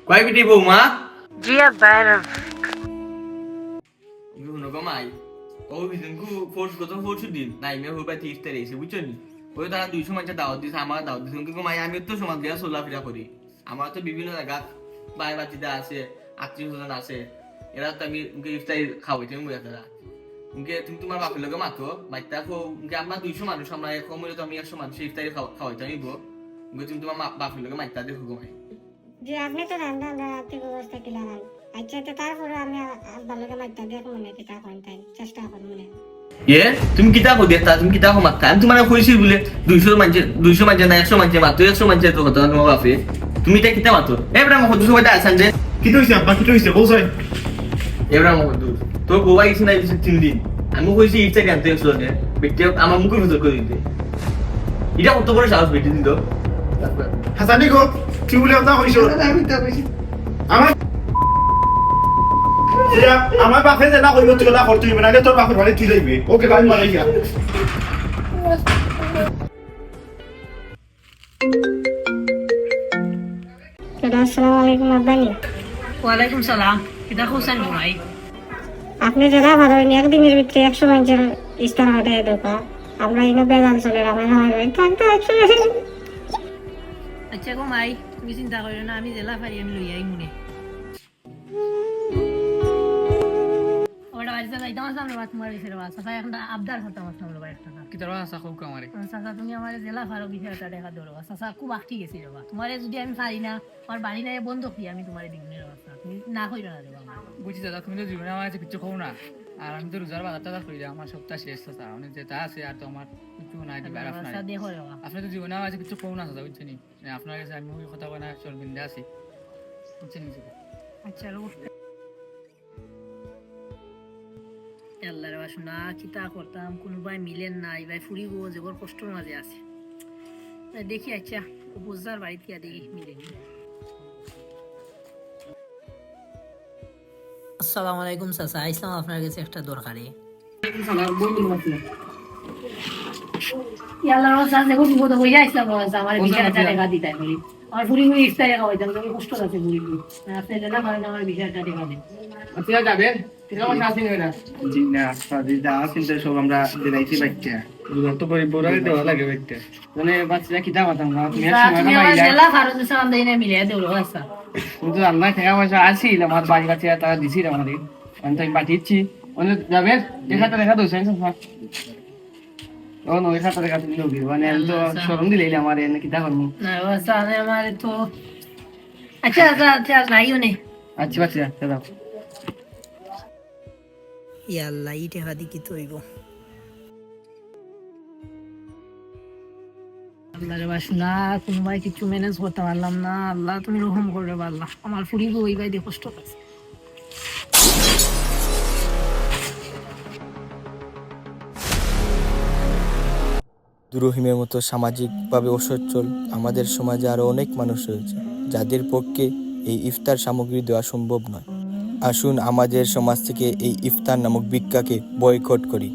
কয় বিটি বৌমা জি আব্বার ইগুনো কমাই ও বিদিনকু ফোর্স দিন নাই মে হইবা 30 তারিখ এসে বুঝছো নি ওই তারা 200 মানুষের দাওয়াত দিছে আমার দাওয়াত দিছে কিন্তু মাই আমি তো সমাজ দিয়া চলাফেরা করি আমার তো বিভিন্ন জায়গা বাই বাতিদা আছে আত্মীয় স্বজন আছে এরা তো আমি ইফতারি খাওয়াইতে মুয়া তারা তুমি তোমার বাপের লগে মাতো বাইতা খো আমরা 200 মানুষ আমরা কম হলে তো আমি 100 মানুষ ইফতারি খাওয়াইতে আমি তুমি তোমার বাপের লগে মাইতা দেখো ঘুমাই জি আপনি তো রান্না আর্থিক অবস্থা কি লাগান আচ্ছা তো তারপরে আমি আব্বার লগে মাইতা দেখ মনে কিতা করেন তাই চেষ্টা করুন মনে তুমি কিতা কো দেখতা তুমি কিতা কো মাত্তা আমি তোমার কইছি বলে 200 মানুষ না 100 মানুষ মাত্র 100 মানুষ তো কথা তোমার বাপে তুমি এটা কিতা মাত্র এবরা মহ 200 বাইটা আছেন যে কি হইছে আব্বা কি হইছে বলছাই এবরা মহ তো গোয়া গেছি না 3 দিন আমি কইছি ইফতারি আনতে এসো নে বেটে আমার মুখে ভিতর করে দিতে এটা কত বড় সাহস বেটে দিল হাসানি গো কি বলে কথা কইছো আমি তা কইছি আমার আমার বাপে যে না কইলো তুই না করতে হইবে না তোর বাপের বাড়ি তুই যাইবে ওকে গাড়ি মারাই গিয়া আসসালামু আলাইকুম আব্বানি ওয়ালাইকুম সালাম কিতা খুশান ভাই আপনি যেটা ভালো একদিনের ভিতরে 100 মানুষের ইস্তার হটাই দোকা আমরা এনে বেজান চলে আমার হয় থাকতে 100 আচ্ছা গো মাই তুমি চিন্তা করিও না আমি জেলা ফারি আমি লই আই মনে ওটা বাড়িতে যাইতাম সামনে বাত মারি ফেরবা সাফা এখন আবদার করতাম সামনে বাড়ি একটা কি তোরা আসা খুব কামারে সাসা তুমি আমার জেলা ফারো বিষয়টা দেখা ধরো সাসা খুব আখটি গেছি রবা তোমারে যদি আমি পারি না আমার বাড়ি নাই বন্ধ কি আমি তোমারে দিগুনের অবস্থা তুমি না কইরো না দেবা বুঝছি দাদা তুমি তো জীবনে আমার কাছে কিছু খাও না আর আমি তো রোজার বাজার টাজার করি আমার সপ্তাহ শেষ চাচা মানে যেটা আছে আর তো আমার কিছু নাই দিবার আপনার দেখো রবা আপনি তো জীবনে আমার কাছে কিছু খাও না চাচা বুঝছেন আপনার কাছে আমি ওই কথা বলা শর্মিন্দা আছি বুঝছেন আচ্ছা রো আল্লাহ রে বাসনা কিতা করতাম কোনো ভাই মিলেন নাই ভাই ফুরি গো যে বড় কষ্টর মাঝে আছে দেখি আচ্ছা বুঝার বাড়িতে গিয়ে দেখি মিলেন আসসালামু আলাইকুম চাচা ইসলাম আপনার কাছে একটা দরকারি ইয়াল্লাহ চাচা দেখো বিপদ হয়ে যায় ইসলাম আমার বিশাল টাকা দিতে পারি আমার ফুরি গুলি ইফতারে খাওয়াইতাম তুমি কষ্ট আছে ফুরি গুলি আপনি জানা কারণ আমার বিশাল টাকা দেন আচ্ছা যাবেন ঠিক আছে আসেন না জি না সাদি যা চিন্তা সব আমরা দিলাইছি বাচ্চা দুটো তো পরিবারে দেওয়া লাগে বাচ্চা মানে বাচ্চারা কিতা মাতাম না তুমি তুমি আমার জেলা ফারুজ সালাম দেইনা মিলে দেউলো আচ্ছা কিন্তু আল্লাহ টাকা পয়সা আসিল আমার বাড়ি কাছে তারা দিছিল আমাদের আমি তো পাঠিয়েছি অন্য যাবেন দেখা দোষেন ও নয় খাতা দেখা তুমি লোক মানে আমি তো শরম দিলে আমার এনে কিতা করবো না আচ্ছা আমার তো আচ্ছা আচ্ছা আচ্ছা নাইও নে আচ্ছা বাচ্চা দাদা ইয়াল্লাহ ই টাকা দি কি তৈব আল্লাহ রে বাসনা কোনোভাবে কিছু ম্যানেজ করতে পারলাম না আল্লাহ তুমি রহম করে পারলাম আমার ফুরিব ওই ভাই দিয়ে কষ্ট পাচ্ছে রহিমের মতো সামাজিকভাবে অসচ্ছল আমাদের সমাজে আরও অনেক মানুষ রয়েছে যাদের পক্ষে এই ইফতার সামগ্রী দেওয়া সম্ভব নয়। আসুন আমাদের সমাজ থেকে এই ইফতার নামক ভিক্ষাকে বয়কট করি।